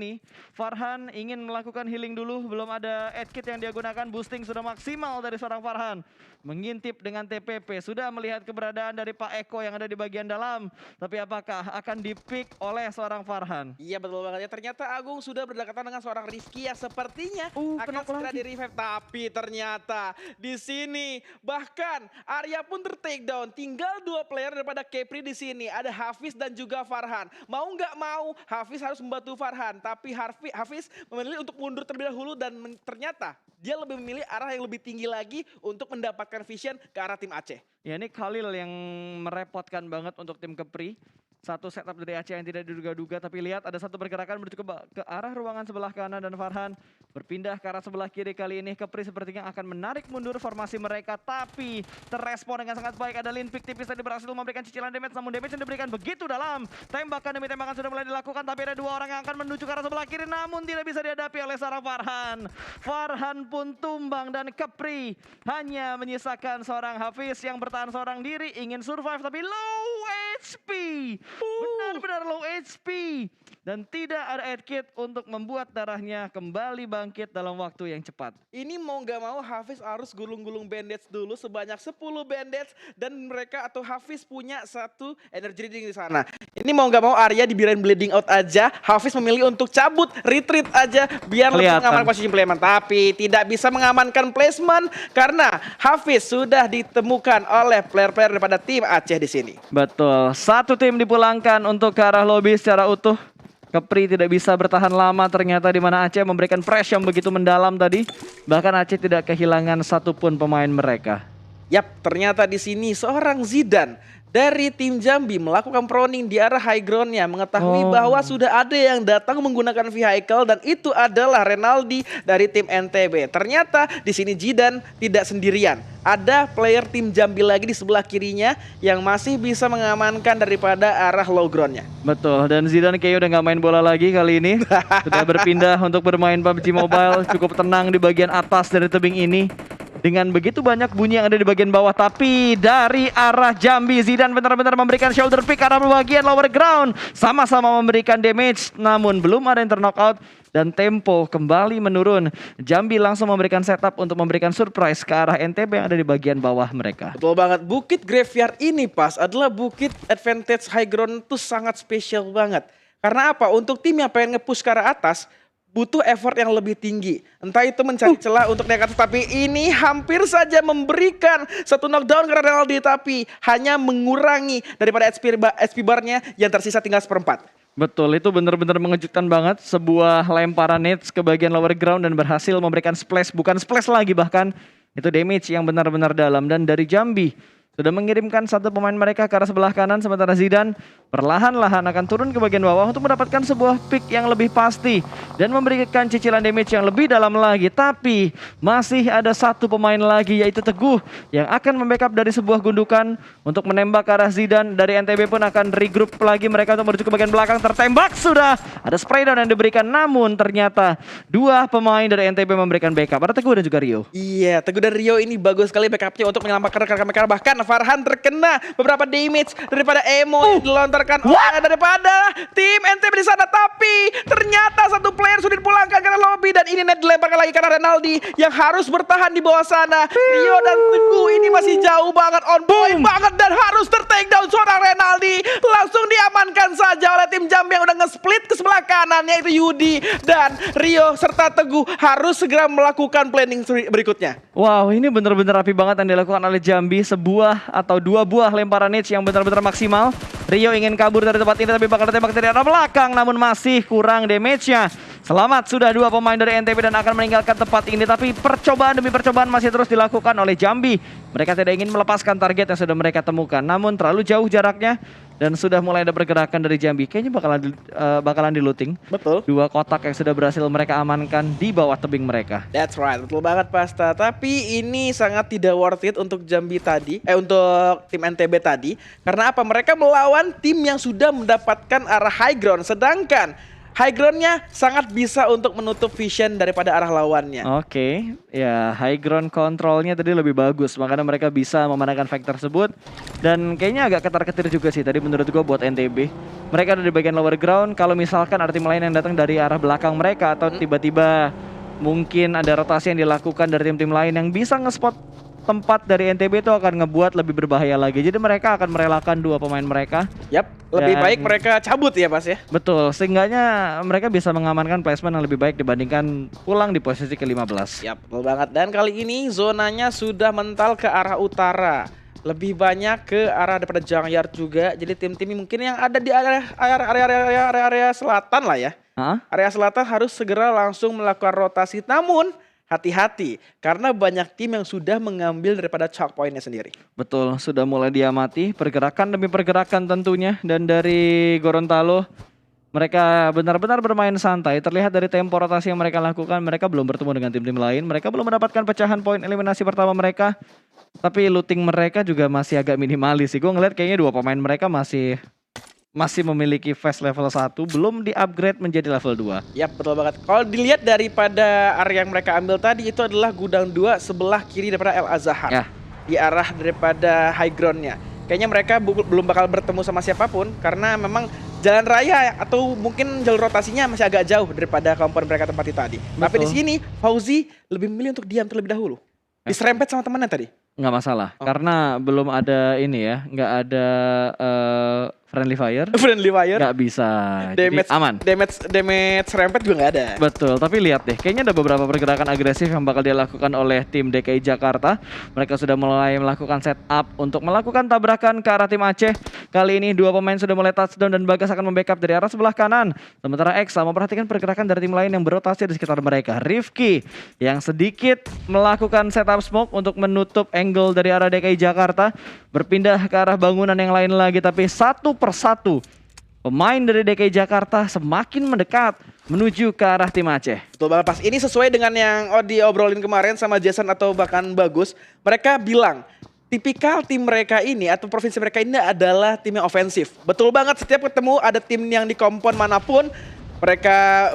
ini. Farhan ingin melakukan healing dulu, belum ada edge kit yang dia gunakan. Boosting sudah maksimal dari seorang Farhan. Mengintip dengan TPP, sudah melihat keberadaan dari Pak Eko yang ada di bagian dalam. Tapi apakah akan di-pick oleh seorang Farhan? Iya betul banget ya, ternyata Agung sudah berdekatan dengan seorang Rizky yang sepertinya akan segera di revive. Tapi ternyata di sini bahkan Arya pun ter-take down. Tinggal 2 player daripada Kepri di sini. Ada Hafiz dan juga Farhan. Mau nggak mau Hafiz harus membantu Farhan. Tapi Hafiz memilih untuk mundur terlebih dahulu dan ternyata dia lebih memilih arah yang lebih tinggi lagi untuk mendapatkan vision ke arah tim Aceh. Ya ini Khalil yang merepotkan banget untuk tim Kepri. Satu setup dari Aceh yang tidak diduga-duga, tapi lihat ada satu pergerakan menuju ke arah ruangan sebelah kanan dan Farhan berpindah ke arah sebelah kiri. Kali ini Kepri sepertinya akan menarik mundur formasi mereka, tapi terrespon dengan sangat baik. Ada Lin Pick tipis tadi berhasil memberikan cicilan damage, namun damage yang diberikan begitu dalam. Tembakan demi tembakan sudah mulai dilakukan, tapi ada 2 orang yang akan menuju ke arah sebelah kiri, namun tidak bisa dihadapi oleh seorang Farhan. Farhan pun tumbang dan Kepri hanya menyisakan seorang Hafiz yang bertahan seorang diri, ingin survive tapi low HP. Benar-benar low HP. Dan tidak ada edge kit untuk membuat darahnya kembali bangkit dalam waktu yang cepat. Ini mau nggak mau Hafiz harus gulung-gulung bandage dulu sebanyak 10 bandage. Dan mereka atau Hafiz punya 1 energy reading di sana. Ini mau nggak mau Arya dibiarin bleeding out aja. Hafiz memilih untuk cabut, retreat aja. Biar lebih mengamankan posisi placement. Tapi tidak bisa mengamankan placement. Karena Hafiz sudah ditemukan oleh player-player daripada tim Aceh di sini. Betul, 1 tim dipulangkan untuk ke arah lobby secara utuh. Kepri tidak bisa bertahan lama ternyata, di mana Aceh memberikan press yang begitu mendalam tadi. Bahkan Aceh tidak kehilangan satupun pemain mereka. Yap, ternyata di sini seorang Zidan dari tim Jambi melakukan proning di arah high ground-nya, mengetahui bahwa sudah ada yang datang menggunakan vehicle dan itu adalah Renaldi dari tim NTB. Ternyata di sini Zidan tidak sendirian. Ada player tim Jambi lagi di sebelah kirinya yang masih bisa mengamankan daripada arah low ground-nya. Betul, dan Zidane kayaknya udah gak main bola lagi kali ini. Sudah berpindah untuk bermain PUBG Mobile, cukup tenang di bagian atas dari tebing ini. Dengan begitu banyak bunyi yang ada di bagian bawah, tapi dari arah Jambi Zidane benar-benar memberikan shoulder pick arah bagian lower ground. Sama-sama memberikan damage, namun belum ada yang ter-knockout. Dan tempo kembali menurun. Jambi langsung memberikan setup untuk memberikan surprise ke arah NTB yang ada di bagian bawah mereka. Betul banget, bukit graveyard ini pas adalah bukit advantage high ground itu sangat spesial banget. Karena apa? Untuk tim yang pengen nge-push ke arah atas, butuh effort yang lebih tinggi. Entah itu mencari celah untuk naik atas, tapi ini hampir saja memberikan 1 knockdown ke Renaldi, tapi hanya mengurangi daripada HP bar-nya yang tersisa tinggal 1/4. Betul, itu benar-benar mengejutkan banget. Sebuah lemparan nades ke bagian lower ground dan berhasil memberikan splash, bukan splash lagi bahkan. Itu damage yang benar-benar dalam. Dan dari Jambi sudah mengirimkan 1 pemain mereka ke arah sebelah kanan, sementara Zidane perlahan-lahan akan turun ke bagian bawah untuk mendapatkan sebuah pick yang lebih pasti dan memberikan cicilan damage yang lebih dalam lagi. Tapi masih ada 1 pemain lagi, yaitu Teguh, yang akan membackup dari sebuah gundukan untuk menembak ke arah Zidane. Dari NTB pun akan regroup lagi mereka untuk menuju ke bagian belakang. Tertembak sudah, ada spray down yang diberikan, namun ternyata 2 pemain dari NTB memberikan backup. Ada Teguh dan juga Rio. Iya, Teguh dan Rio ini bagus sekali backupnya untuk menyelamatkan rekan-rekan mereka. Bahkan Farhan terkena beberapa damage daripada emo yang dilontarkan daripada tim NTB di sana. Tapi ternyata 1 player sudah dipulangkan karena lobby, dan ini net dilemparkan lagi karena Renaldi yang harus bertahan di bawah sana. Rio dan Teguh ini masih jauh banget, on point banget, dan harus ter-take down seorang Renaldi. Langsung diamankan saja oleh tim Jambi yang udah nge-split ke sebelah kanan, yaitu Yudi dan Rio serta Teguh harus segera melakukan planning berikutnya. Wow, ini benar-benar rapi banget yang dilakukan oleh Jambi. Sebuah atau 2 buah lemparan nades yang benar-benar maksimal. Rio ingin kabur dari tempat ini tapi bakal ditembak dari arah belakang, namun masih kurang damage-nya. Selamat, sudah 2 pemain dari NTB dan akan meninggalkan tempat ini. Tapi percobaan demi percobaan masih terus dilakukan oleh Jambi. Mereka tidak ingin melepaskan target yang sudah mereka temukan, namun terlalu jauh jaraknya. Dan sudah mulai ada pergerakan dari Jambi. Kayaknya bakalan di-looting. Betul. 2 kotak yang sudah berhasil mereka amankan di bawah tebing mereka. That's right, betul banget Pasta. Tapi ini sangat tidak worth it untuk Jambi tadi, untuk tim NTB tadi. Karena apa? Mereka melawan tim yang sudah mendapatkan arah high ground. Sedangkan high groundnya sangat bisa untuk menutup vision daripada arah lawannya. Oke, ya high ground controlnya tadi lebih bagus, makanya mereka bisa memenangkan fight tersebut. Dan kayaknya agak ketar-ketir juga sih tadi menurut gua buat NTB. Mereka ada di bagian lower ground, kalau misalkan ada tim lain yang datang dari arah belakang mereka atau tiba-tiba mungkin ada rotasi yang dilakukan dari tim-tim lain yang bisa nge-spot tempat dari NTB itu akan ngebuat lebih berbahaya lagi. Jadi mereka akan merelakan dua pemain mereka. Yap, lebih Dan- baik mereka cabut ya Mas ya. Betul, seenggaknya mereka bisa mengamankan placement yang lebih baik dibandingkan pulang di posisi ke-15. Yap, betul banget. Dan kali ini zonanya sudah mental ke arah utara. Lebih banyak ke arah daripada Junkyard juga. Jadi tim-tim mungkin yang ada di area selatan lah ya. Hah? Area selatan harus segera langsung melakukan rotasi. Namun hati-hati karena banyak tim yang sudah mengambil daripada choke point-nya sendiri. Betul, sudah mulai diamati pergerakan demi pergerakan tentunya. Dan dari Gorontalo mereka benar-benar bermain santai. Terlihat dari tempo rotasi yang mereka lakukan, mereka belum bertemu dengan tim-tim lain. Mereka belum mendapatkan pecahan poin eliminasi pertama mereka. Tapi looting mereka juga masih agak minimalis sih. Gue ngeliat kayaknya dua pemain mereka masih memiliki fast level 1, belum di-upgrade menjadi level 2. Yap, betul banget. Kalau dilihat daripada area yang mereka ambil tadi itu adalah gudang 2 sebelah kiri daripada El Azhar. Ya. Di arah daripada high ground-nya. Kayaknya mereka belum bakal bertemu sama siapapun karena memang jalan raya atau mungkin jalur rotasinya masih agak jauh daripada komponen mereka tempati tadi. Tapi di Betul. sini Fauzi lebih memilih untuk diam terlebih dahulu. Diserempet sama temannya tadi. Nggak masalah, karena belum ada ini ya, nggak ada friendly fire, Friendly fire. nggak bisa. Jadi Damage aman. Damage serempet juga nggak ada. Betul, tapi lihat deh, kayaknya ada beberapa pergerakan agresif yang bakal dilakukan oleh tim DKI Jakarta. Mereka sudah mulai melakukan setup untuk melakukan tabrakan ke arah tim Aceh. Kali ini dua pemain sudah mulai touchdown dan Bagas akan membackup dari arah sebelah kanan. Sementara Exa memperhatikan pergerakan dari tim lain yang berotasi di sekitar mereka. Rifki yang sedikit melakukan setup smoke untuk menutup angle dari arah DKI Jakarta. Berpindah ke arah bangunan yang lain lagi, tapi satu persatu pemain dari DKI Jakarta semakin mendekat menuju ke arah tim Aceh. Betul banget pas. Ini sesuai dengan yang diobrolin kemarin sama Jason atau bahkan Bagus. Mereka bilang tipikal tim mereka ini atau provinsi mereka ini adalah tim yang ofensif. Betul banget, setiap ketemu ada tim yang di kompon manapun mereka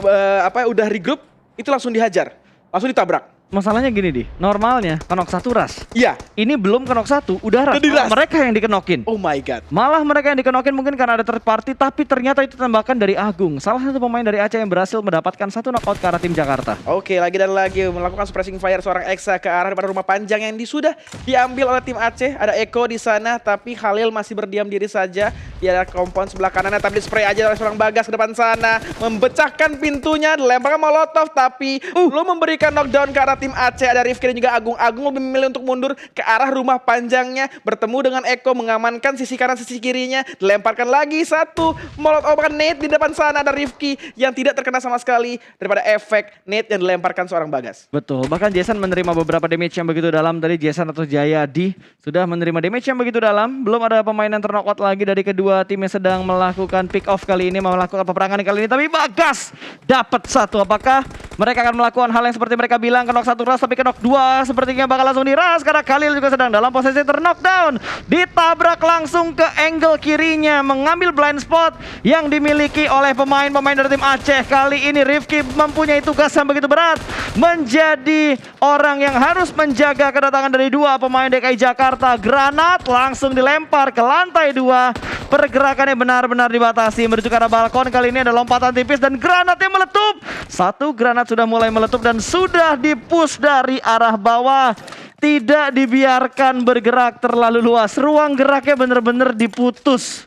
udah regroup itu langsung dihajar, langsung ditabrak. Masalahnya gini di, normalnya kenok satu ras. Iya. Ini belum kenok satu, udah ras. Udah diras. Mereka yang dikenokin. Oh my god. Malah mereka yang dikenokin mungkin karena ada third party, tapi ternyata itu tembakan dari Agung. Salah satu pemain dari Aceh yang berhasil mendapatkan satu knockout ke arah tim Jakarta. Oke, lagi dan lagi melakukan suppressing fire seorang Exa ke arah depan rumah panjang yang sudah diambil oleh tim Aceh. Ada Eko di sana, tapi Khalil masih berdiam diri saja di arah kompon sebelah kanannya. Tapi di spray aja oleh seorang Bagas ke depan sana, memecahkan pintunya, dilemparkan molotov, tapi belum memberikan knockdown ke arah tim Aceh. Ada Rifki dan juga Agung. Agung lebih memilih untuk mundur ke arah rumah panjangnya, bertemu dengan Eko, mengamankan sisi kanan sisi kirinya, dilemparkan lagi satu molotov, bahkan nade di depan sana. Ada Rifki yang tidak terkena sama sekali daripada efek nade yang dilemparkan seorang Bagas. Betul, bahkan Jason menerima beberapa damage yang begitu dalam. Tadi Jason atau Jayadi sudah menerima damage yang begitu dalam. Belum ada pemain yang terknockout lagi dari kedua tim yang sedang melakukan pick off kali ini, melakukan peperangan kali ini. Tapi Bagas dapat satu. Apakah mereka akan melakukan hal yang seperti mereka bilang, knock satu ras tapi knock dua? Sepertinya bakal langsung diras karena Khalil juga sedang dalam posisi terknockdown. Ditabrak langsung ke angle kirinya, mengambil blind spot yang dimiliki oleh pemain-pemain dari tim Aceh. Kali ini Rifki mempunyai tugas yang begitu berat, menjadi orang yang harus menjaga kedatangan dari dua pemain DKI Jakarta. Granat langsung dilempar ke lantai 2. Pergerakannya benar-benar dibatasi menuju ke arah balkon. Kali ini ada lompatan tipis dan granatnya meletup. Satu granat sudah mulai meletup dan sudah dipush dari arah bawah. Tidak dibiarkan bergerak terlalu luas. Ruang geraknya benar-benar diputus.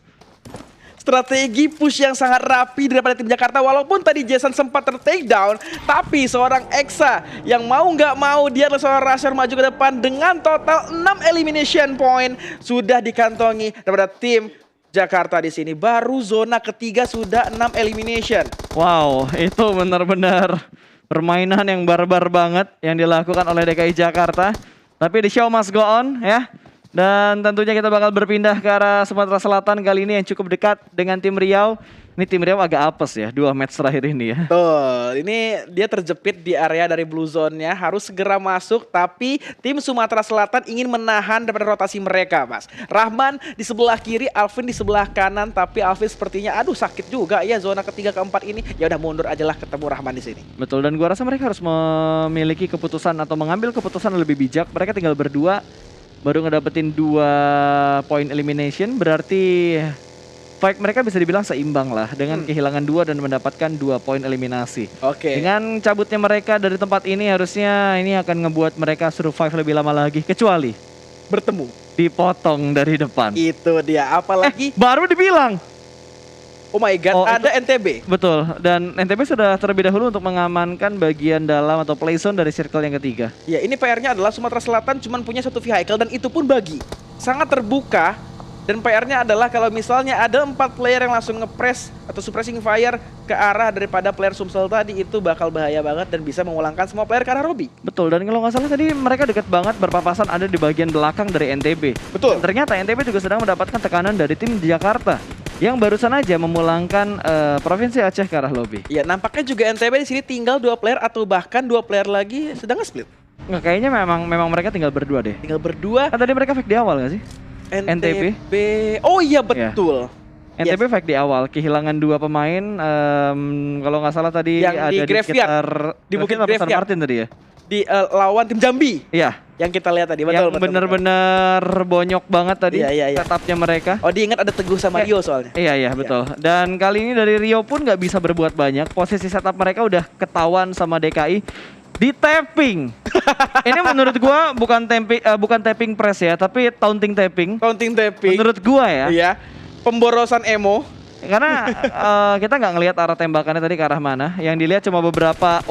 Strategi push yang sangat rapi daripada tim Jakarta. Walaupun tadi Jason sempat ter-take down, tapi seorang Exa yang mau nggak mau dia adalah seorang rusher maju ke depan dengan total 6 elimination point sudah dikantongi daripada tim Jakarta di sini. Baru zona ketiga sudah 6 elimination. Wow, itu benar-benar permainan yang barbar banget yang dilakukan oleh DKI Jakarta. Tapi the show must go on ya. Dan tentunya kita bakal berpindah ke arah Sumatera Selatan kali ini yang cukup dekat dengan tim Riau. Ini tim Riau agak apes ya 2 match terakhir ini ya. Tuh, ini dia terjepit di area dari blue zone-nya, harus segera masuk, tapi tim Sumatera Selatan ingin menahan daripada rotasi mereka, Mas. Rahman di sebelah kiri, Alvin di sebelah kanan, tapi Alvin sepertinya aduh sakit juga ya zona ketiga keempat ini. Ya udah mundur aja lah ketemu Rahman di sini. Betul, dan gua rasa mereka harus memiliki keputusan atau mengambil keputusan lebih bijak. Mereka tinggal berdua, baru ngedapetin 2 point elimination, berarti fight mereka bisa dibilang seimbang lah dengan kehilangan 2 dan mendapatkan 2 poin eliminasi. Oke. Dengan cabutnya mereka dari tempat ini harusnya ini akan ngebuat mereka survive lebih lama lagi, kecuali Bertemu. dipotong dari depan. Itu dia, apalagi Baru dibilang. oh my god, Oh, ada NTB. Betul, dan NTB sudah terlebih dahulu untuk mengamankan bagian dalam atau play zone dari circle yang ketiga. Ya, ini PR-nya adalah Sumatera Selatan cuma punya 1 vehicle dan itu pun bagi. Sangat terbuka. Dan PR-nya adalah kalau misalnya ada 4 player yang langsung nge-press atau suppressing fire ke arah daripada player Sumsel tadi, itu bakal bahaya banget dan bisa memulangkan semua player ke arah Robby. Betul, dan kalau nggak salah tadi mereka dekat banget berpapasan ada di bagian belakang dari NTB. Betul. Dan ternyata NTB juga sedang mendapatkan tekanan dari tim Jakarta yang barusan aja memulangkan Provinsi Aceh ke arah lobby. Ya, nampaknya juga NTB di sini tinggal 2 player atau bahkan 2 player lagi sedang split. Nggak, kayaknya memang mereka tinggal berdua deh. Tinggal berdua. Kan tadi mereka fake di awal nggak sih? NTB. Oh iya betul. NTB fake di awal, kehilangan 2 pemain. Kalau nggak salah tadi Yang ada di di graveyard. sekitar Di Bukit San Graveyard. Martin tadi ya. Di lawan tim Jambi Iya. yang kita lihat tadi. Yang bener-bener bonyok banget tadi Iya. setupnya mereka. Oh, diingat ada Teguh sama Rio soalnya. Iya betul. Dan kali ini dari Rio pun nggak bisa berbuat banyak. Posisi setup mereka udah ketahuan sama DKI. Di tapping. Ini menurut gua bukan tapping press ya, tapi taunting tapping. Counting tapping. Menurut gua ya. Iya. Pemborosan emo. Karena kita nggak ngelihat arah tembakannya tadi ke arah mana. Yang dilihat cuma beberapa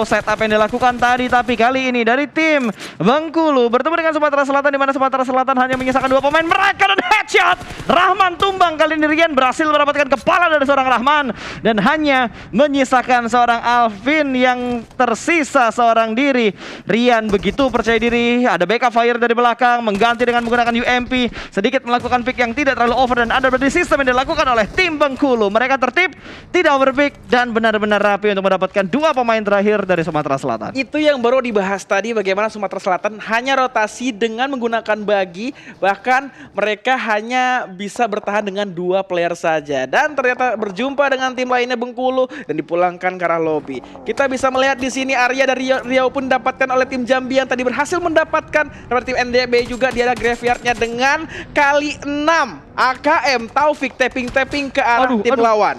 setup yang dilakukan tadi. Tapi kali ini dari tim Bengkulu bertemu dengan Sumatera Selatan, di mana Sumatera Selatan hanya menyisakan 2 pemain mereka dan headshot. Rahman tumbang, kali ini Rian berhasil mendapatkan kepala dari seorang Rahman dan hanya menyisakan seorang Alvin yang tersisa seorang diri. Rian begitu percaya diri, ada backup fire dari belakang, mengganti dengan menggunakan UMP, sedikit melakukan pick yang tidak terlalu over dan ada berarti sistem yang dilakukan oleh tim Bengkulu. Mereka tertib, tidak overpick dan benar-benar rapi untuk mendapatkan 2 pemain terakhir dari Sumatera Selatan. Itu yang baru dibahas tadi, bagaimana Sumatera Selatan hanya rotasi dengan menggunakan bagi, bahkan mereka hanya bisa bertahan dengan 2 player saja dan ternyata berjumpa dengan tim lainnya Bengkulu dan dipulangkan ke arah lobby. Kita bisa melihat di sini area dari Riau pun didapatkan oleh tim Jambi yang tadi berhasil mendapatkan dari tim NDB juga di arah graveyardnya dengan kali 6 AKM Taufik tapping ke arah tim lawan.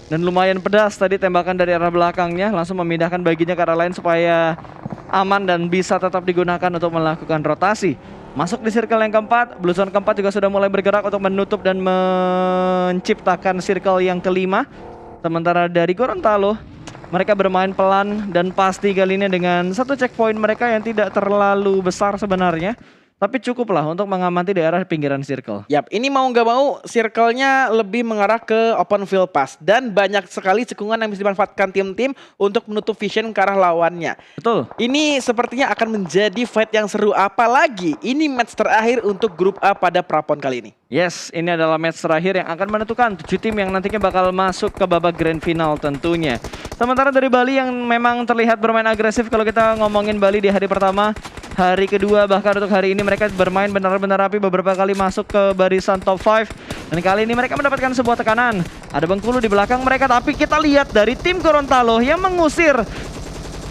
Dan lumayan pedas tadi tembakan dari arah belakangnya, langsung memindahkan baginya ke arah lain supaya aman dan bisa tetap digunakan untuk melakukan rotasi. Masuk di circle yang keempat, Blue Zone keempat juga sudah mulai bergerak untuk menutup dan menciptakan circle yang kelima. Sementara dari Gorontalo, mereka bermain pelan dan pasti kali ini dengan 1 checkpoint mereka yang tidak terlalu besar sebenarnya. Tapi cukup lah untuk mengamati daerah pinggiran circle. Yap, ini mau nggak mau circle-nya lebih mengarah ke open field pass. Dan banyak sekali cekungan yang bisa dimanfaatkan tim-tim untuk menutup vision ke arah lawannya. Betul. Ini sepertinya akan menjadi fight yang seru, apalagi ini match terakhir untuk grup A pada Prapon kali ini. Yes, ini adalah match terakhir yang akan menentukan 7 tim yang nantinya bakal masuk ke babak grand final tentunya. Sementara dari Bali yang memang terlihat bermain agresif kalau kita ngomongin Bali di hari pertama, hari kedua, bahkan untuk hari ini mereka bermain benar-benar rapi, beberapa kali masuk ke barisan top 5. Dan kali ini mereka mendapatkan sebuah tekanan. Ada Bengkulu di belakang mereka, tapi kita lihat dari tim Gorontalo yang mengusir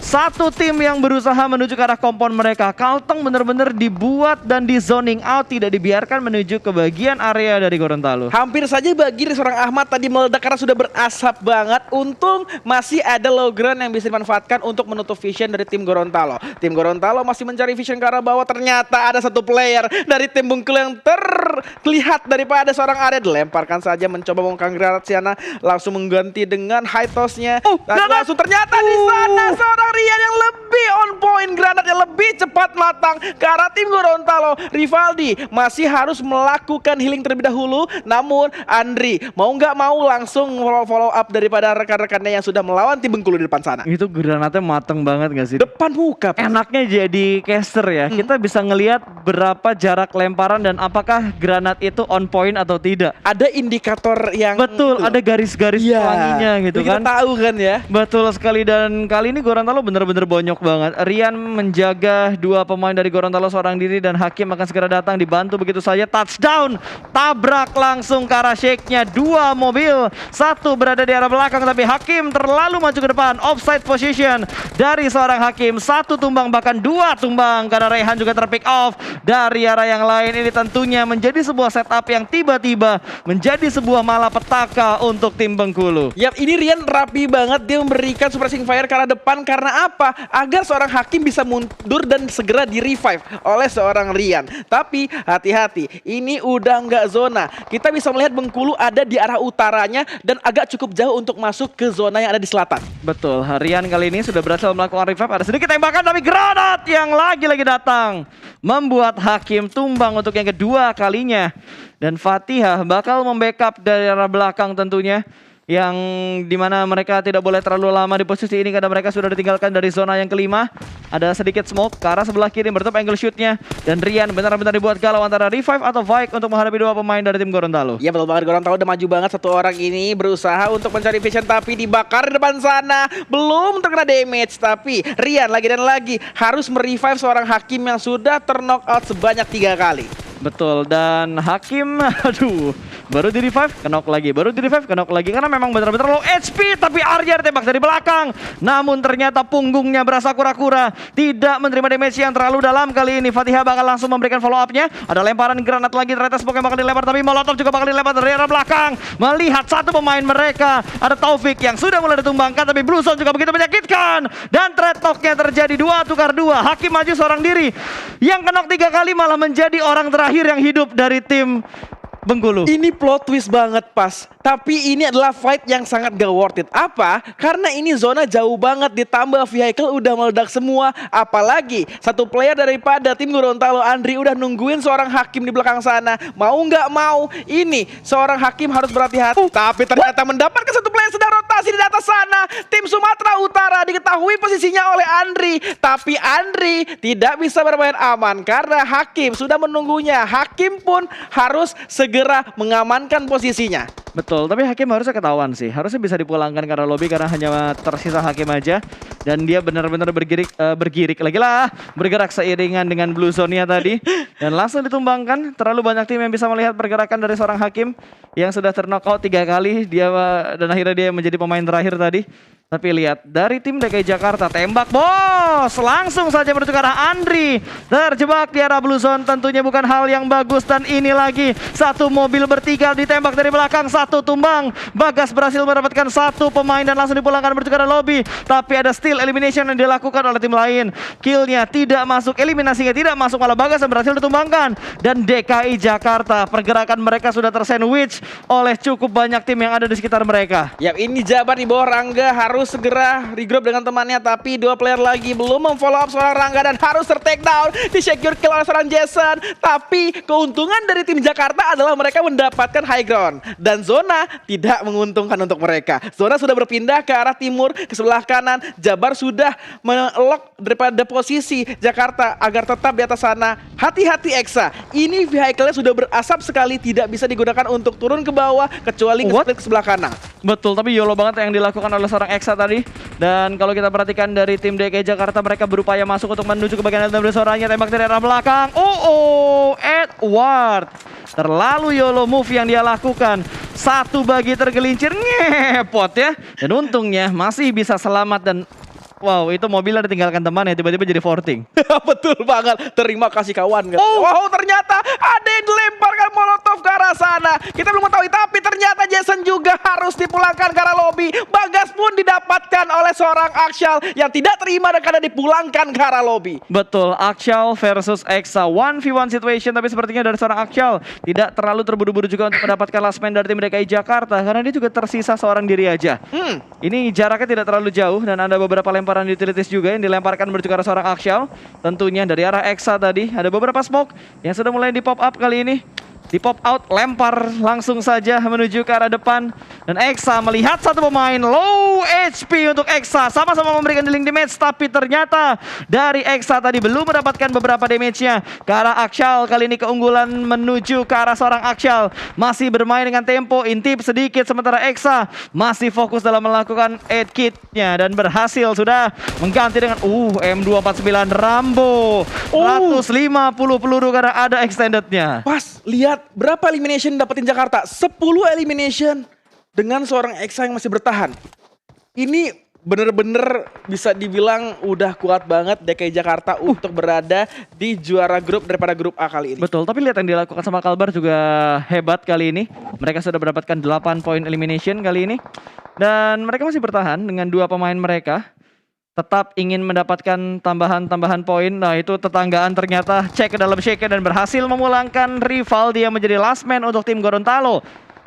satu tim yang berusaha menuju ke arah kompon mereka. Kalteng benar-benar dibuat dan di zoning out, tidak dibiarkan menuju ke bagian area dari Gorontalo. Hampir saja bagi seorang Ahmad tadi meledak karena sudah berasap banget. Untung masih ada low ground yang bisa dimanfaatkan untuk menutup vision dari tim Gorontalo. Tim Gorontalo masih mencari vision ke arah bawah. Ternyata ada 1 player dari tim Bengkulu yang terlihat daripada seorang Arya. Dilemparkan saja mencoba mengkongrasiana, langsung mengganti dengan high toss-nya. Dan langsung ternyata di sana seorang Rian yang lebih on point poin granat yang lebih cepat matang ke arah tim Gorontalo. Rivaldi masih harus melakukan healing terlebih dahulu. Namun Andri mau nggak mau langsung follow up daripada rekan-rekannya yang sudah melawan tim Bengkulu di depan sana. Itu granatnya mateng banget gak sih? Depan muka. Enaknya jadi caster ya, kita bisa ngelihat berapa jarak lemparan dan apakah granat itu on point atau tidak. Ada indikator yang Betul, ada garis-garis pelanginya gitu kita kan. tahu kan ya. Betul sekali, dan kali ini Gorontalo bener-bener bonyok banget. Rian menjaga dua pemain dari Gorontalo seorang diri dan Hakim akan segera datang dibantu begitu saja. Touchdown, tabrak langsung ke arah shake-nya. Dua mobil, satu berada di arah belakang tapi Hakim terlalu maju ke depan. Offside position dari seorang Hakim. Satu tumbang bahkan dua tumbang karena Rehan juga terpick off dari arah yang lain. Ini tentunya menjadi sebuah setup yang tiba-tiba menjadi sebuah malapetaka untuk tim Bengkulu. Yap, ini Rian rapi banget, dia memberikan suppressing fire ke arah depan karena apa? Agar seorang Hakim bisa mundur dan segera di revive oleh seorang Rian. Tapi hati-hati, ini udah nggak zona. Kita bisa melihat Bengkulu ada di arah utaranya dan agak cukup jauh untuk masuk ke zona yang ada di selatan. Betul, Rian kali ini sudah berhasil melakukan revive. Ada sedikit tembakan tapi granat yang lagi-lagi datang membuat Hakim tumbang untuk yang kedua kalinya. Dan Fatihah bakal membackup dari arah belakang tentunya, yang dimana mereka tidak boleh terlalu lama di posisi ini karena mereka sudah ditinggalkan dari zona yang kelima. Ada sedikit smoke ke arah sebelah kiri, bertemu angle shootnya, dan Rian benar-benar dibuat galau antara revive atau Vike untuk menghadapi dua pemain dari tim Gorontalo. Ya betul banget, Gorontalo udah maju banget. Satu orang ini berusaha untuk mencari vision tapi dibakar di depan sana. Belum terkena damage, tapi Rian lagi dan lagi harus merevive seorang Hakim yang sudah terknock out sebanyak 3 kali. Betul, dan Hakim, aduh, baru di revive, kenok lagi, baru di revive, kenok lagi. Karena memang benar-benar low HP, tapi Arya ditembak dari belakang. Namun ternyata punggungnya berasa kura-kura, tidak menerima damage yang terlalu dalam kali ini. Fatihah bakal langsung memberikan follow up-nya. Ada lemparan granat lagi, ternyata smoke yang bakal dilempar, tapi Molotov juga bakal dilempar dari arah belakang. Melihat satu pemain mereka, ada Taufik yang sudah mulai ditumbangkan, tapi Blue Zone juga begitu menyakitkan. Dan trade talk-nya terjadi 2 tukar 2. Hakim maju seorang diri, yang kenok 3 kali malah menjadi orang terakhir yang hidup dari tim Bengkulu. Ini plot twist banget pas. Tapi ini adalah fight yang sangat gak worth it. Apa? Karena ini zona jauh banget, ditambah vehicle udah meledak semua. Apalagi satu player daripada tim Gorontalo, Andri, udah nungguin seorang Hakim di belakang sana. Mau nggak mau, ini seorang Hakim harus berhati-hati. Tapi ternyata mendapatkan satu player sedang rotasi di atas sana. Tim Sumatera Utara diketahui posisinya oleh Andri. Tapi Andri tidak bisa bermain aman karena Hakim sudah menunggunya. Hakim pun harus segera mengamankan posisinya. Betul, tapi Hakim harusnya ketahuan sih. Harusnya bisa dipulangkan karena lobby karena hanya tersisa Hakim aja. Dan dia benar-benar bergerak seiringan dengan Blue Zone-nya tadi. Dan langsung ditumbangkan. Terlalu banyak tim yang bisa melihat pergerakan dari seorang Hakim yang sudah terknockout 3 kali. Dan akhirnya dia menjadi pemain terakhir tadi. Tapi lihat, dari tim DKI Jakarta, tembak bos, langsung saja menuju ke arah Andri. Terjebak di arah Blue Zone, tentunya bukan hal yang bagus. Dan ini lagi, satu mobil bertiga ditembak dari belakang, satu tumbang. Bagas berhasil mendapatkan satu pemain dan langsung dipulangkan menuju ke arah lobby. Tapi ada steal elimination yang dilakukan oleh tim lain. Killnya tidak masuk, eliminasinya tidak masuk, malah Bagas yang berhasil ditumbangkan. Dan DKI Jakarta, pergerakan mereka sudah tersandwich oleh cukup banyak tim yang ada di sekitar mereka. Ya, ini Jabar di bawah Rangga harus segera regroup dengan temannya, tapi 2 player lagi belum memfollow up seorang Rangga dan harus ter-take down, di-secure kill oleh seorang Jason. Tapi keuntungan dari tim Jakarta adalah mereka mendapatkan high ground dan zona tidak menguntungkan untuk mereka. Zona sudah berpindah ke arah timur, ke sebelah kanan. Jabar sudah melok daripada posisi Jakarta agar tetap di atas sana. Hati-hati Eksa, ini vehicle-nya sudah berasap sekali, tidak bisa digunakan untuk turun ke bawah kecuali ke sebelah kanan. Betul, tapi YOLO banget yang dilakukan oleh seorang Eksa tadi. Dan kalau kita perhatikan dari tim DKI Jakarta, mereka berupaya masuk untuk menuju ke bagian dalam suaranya. Tembak dari arah belakang. Edward. Terlalu YOLO move yang dia lakukan. Satu bagi tergelincir, ngepot ya. Dan untungnya masih bisa selamat dan wow, itu mobilnya ditinggalkan teman ya, tiba-tiba jadi forting. Betul banget, terima kasih kawan. Wow, ternyata ada yang dilemparkan molotov move ke arah sana. Kita belum mengetahui, tapi ternyata Jason juga harus dipulangkan ke arah lobby. Bagas pun didapatkan oleh seorang Akshal yang tidak terima dan karena dipulangkan ke arah lobby. Betul, Akshal versus Exa 1v1 situation, tapi sepertinya dari seorang Akshal tidak terlalu terburu-buru juga untuk mendapatkan last man dari tim DKI Jakarta karena dia juga tersisa seorang diri aja. Ini jaraknya tidak terlalu jauh dan ada beberapa lemparan utilities juga yang dilemparkan menuju ke arah seorang Akshal. Tentunya dari arah Exa tadi ada beberapa smoke yang sudah mulai di pop up kali ini. Di pop out, lempar langsung saja menuju ke arah depan. Dan Exa melihat satu pemain low HP untuk Exa. Sama-sama memberikan dealing damage, tapi ternyata dari Exa tadi belum mendapatkan beberapa damage-nya. Ke arah Akshal, kali ini keunggulan menuju ke arah seorang Akshal. Masih bermain dengan tempo, intip sedikit. Sementara Exa masih fokus dalam melakukan 8 kit-nya. Dan berhasil sudah mengganti dengan M249 Rambo. 150 peluru karena ada extended-nya. Pas, lihat berapa elimination dapetin Jakarta? 10 elimination dengan seorang Exa yang masih bertahan. Ini bener-bener bisa dibilang udah kuat banget DKI Jakarta untuk berada di juara grup daripada grup A kali ini. Betul, tapi lihat yang dilakukan sama Kalbar juga hebat kali ini. Mereka sudah mendapatkan 8 poin elimination kali ini. Dan mereka masih bertahan dengan 2 pemain mereka. Tetap ingin mendapatkan tambahan poin. Nah itu tetanggaan ternyata cek ke dalam shaker dan berhasil memulangkan rival dia menjadi last man untuk tim Gorontalo.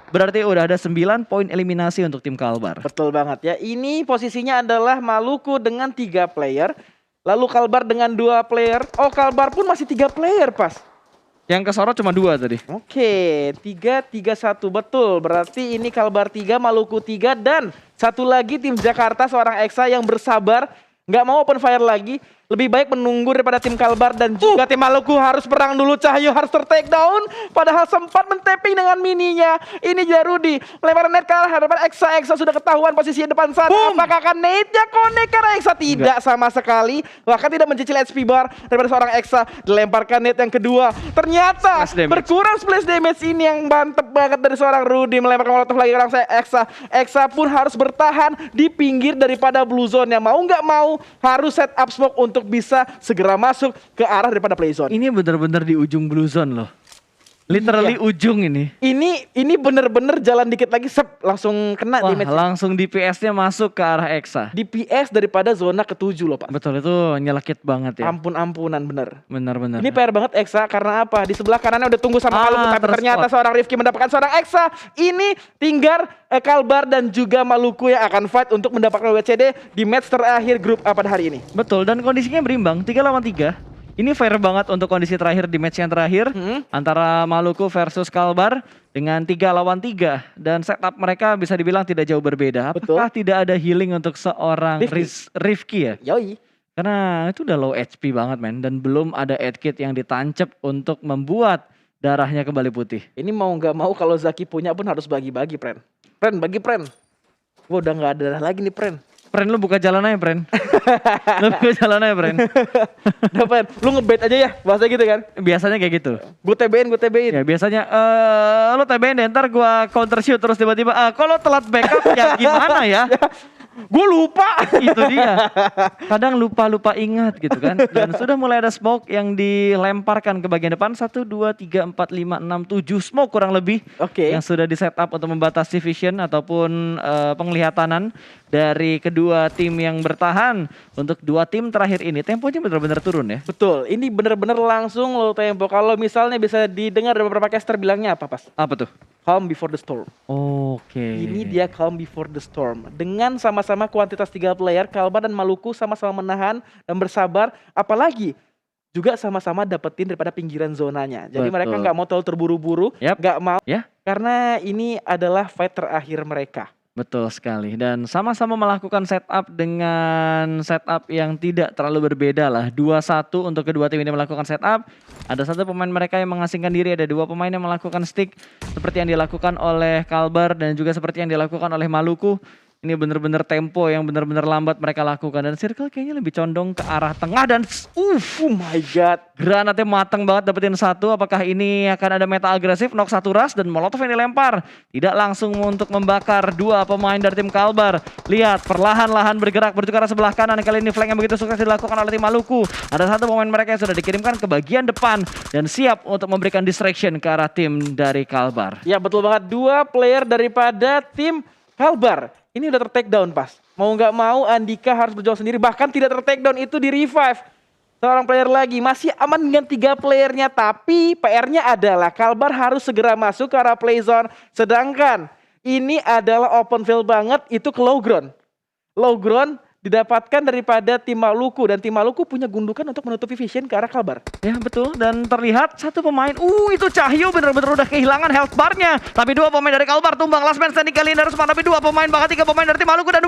Berarti udah ada 9 poin eliminasi untuk tim Kalbar. Betul banget ya. Ini posisinya adalah Maluku dengan 3 player. Lalu Kalbar dengan 2 player. Oh, Kalbar pun masih 3 player pas. Yang kesorot cuma 2 tadi. Oke, 3-3-1 betul. Berarti ini Kalbar 3, Maluku 3 dan satu lagi tim Jakarta seorang Exa yang bersabar, nggak mau open fire lagi. Lebih baik menunggu daripada tim Kalbar dan juga tim Maluku harus perang dulu. Cahyo harus ter-take down. Padahal sempat men-tapping dengan mininya. Ini Jarudi. Lemparan net kalah hadapan Exa. Exa sudah ketahuan posisi depan sana. Apakah akan nade-nya connect karena Exa tidak sama sekali. Bahkan tidak mencicil HP bar daripada seorang Exa. Dilemparkan nade yang kedua. Ternyata berkurang splash damage ini yang mantep banget dari seorang Rudy. Melemparkan molotov lagi ke orang Exa. Exa pun harus bertahan di pinggir daripada blue zone. Yang mau nggak mau harus set up smoke untuk bisa segera masuk ke arah daripada play zone. Ini bener-bener di ujung blue zone loh. Literally ujung ini. Ini bener-bener jalan dikit lagi langsung kena damage. Langsung DPS-nya masuk ke arah Exa. DPS daripada zona ke-7 loh Pak. Betul, itu nyelekit banget ya. Ampun-ampunan bener. Bener-bener. Ini PR banget Exa karena apa? Di sebelah kanannya udah tunggu sama Maluku tapi ternyata seorang Rifki mendapatkan seorang Exa. Ini tinggal Kalbar dan juga Maluku yang akan fight untuk mendapatkan WCD di match terakhir grup A pada hari ini. Betul, dan kondisinya berimbang 3 lawan 3. Ini fair banget untuk kondisi terakhir di match yang terakhir antara Maluku versus Kalbar dengan 3 lawan 3 dan setup mereka bisa dibilang tidak jauh berbeda. Apakah tidak ada healing untuk seorang Rifki ya? Yoi. Karena itu udah low HP banget men dan belum ada aid kit yang ditancap untuk membuat darahnya kembali putih. Ini mau nggak mau kalau Zaki punya pun harus bagi-bagi, Pren. Pren, bagi Pren. Gua udah nggak ada darah lagi nih, Pren. Pren, lu buka jalan aja, Pren. Lu buka jalan aja, Pren. Udah, Pren. Lu ngebet aja ya, bahasa gitu kan? Biasanya kayak gitu. Gue TB-in. Ya biasanya, lu TB-in deh, ntar gua counter shoot terus tiba-tiba, kalau telat backup ya gimana ya? Gue lupa. Itu dia. Kadang lupa ingat gitu kan. Dan sudah mulai ada smoke yang dilemparkan ke bagian depan. 1, 2, 3, 4, 5, 6, 7 smoke kurang lebih. Oke. Yang sudah di setup untuk membatasi vision ataupun penglihatanan dari kedua tim yang bertahan. Untuk 2 tim terakhir ini temponya benar-benar turun ya. Betul. Ini benar-benar langsung low tempo. Kalau misalnya bisa didengar dari beberapa caster bilangnya apa pas? Apa tuh? Calm before the storm. Oke. Ini dia calm before the storm. Dengan sama-sama kuantitas 3 player, Kalbar dan Maluku sama-sama menahan dan bersabar. Apalagi juga sama-sama dapetin daripada pinggiran zonanya. Jadi mereka nggak mau terlalu terburu-buru, nggak mau. Karena ini adalah fight terakhir mereka. Betul sekali, dan sama-sama melakukan setup dengan setup yang tidak terlalu berbeda lah. 2-1 untuk kedua tim ini melakukan setup. Ada satu pemain mereka yang mengasingkan diri, ada 2 pemain yang melakukan stick seperti yang dilakukan oleh Kalbar dan juga seperti yang dilakukan oleh Maluku. Ini bener-bener tempo yang bener-bener lambat mereka lakukan. Dan Circle kayaknya lebih condong ke arah tengah dan Oh my god. granatnya matang banget dapetin satu. Apakah ini akan ada meta agresif? Knock satu ras dan Molotov yang dilempar. Tidak langsung untuk membakar dua pemain dari tim Kalbar. Lihat perlahan-lahan bergerak menuju ke arah sebelah kanan. Kali ini flank yang begitu sukses dilakukan oleh tim Maluku. Ada satu pemain mereka yang sudah dikirimkan ke bagian depan dan siap untuk memberikan distraction ke arah tim dari Kalbar. Ya betul banget, dua player daripada tim Kalbar. Ini udah ter-take down pas. Mau nggak mau Andika harus berjuang sendiri. Bahkan tidak ter-take down, itu di revive. Seorang player lagi. Masih aman dengan 3 playernya. Tapi PR-nya adalah Kalbar harus segera masuk ke arah play zone. Sedangkan ini adalah open field banget. Itu ke low ground. Low ground didapatkan daripada tim Maluku. Dan tim Maluku punya gundukan untuk menutupi vision ke arah Kalbar. Ya betul, dan terlihat satu pemain, itu Cahyo bener-bener udah kehilangan health bar-nya. Tapi dua pemain dari Kalbar tumbang, last man standing kali ini harus menghadapi dua pemain, bahkan 3 pemain dari tim Maluku. Dan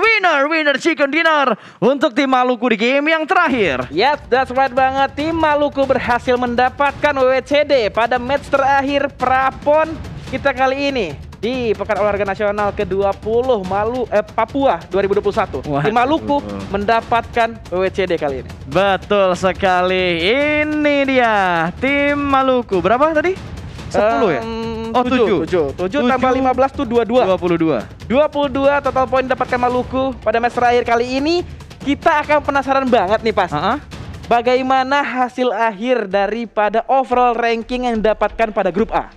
winner chicken dinner untuk tim Maluku di game yang terakhir. Yes, that's right banget. Tim Maluku berhasil mendapatkan WWCD pada match terakhir Prapon kita kali ini. Di Pekan Olahraga Nasional ke-20 Papua 2021. Waduh. Tim Maluku mendapatkan WWCD kali ini. Betul sekali, ini dia tim Maluku. Berapa tadi? 10 ya? Oh 7 7 tambah 15 tuh 22. 22. Total poin dapatkan Maluku pada match terakhir kali ini. Kita akan penasaran banget nih pas. Bagaimana hasil akhir daripada overall ranking yang didapatkan pada grup A?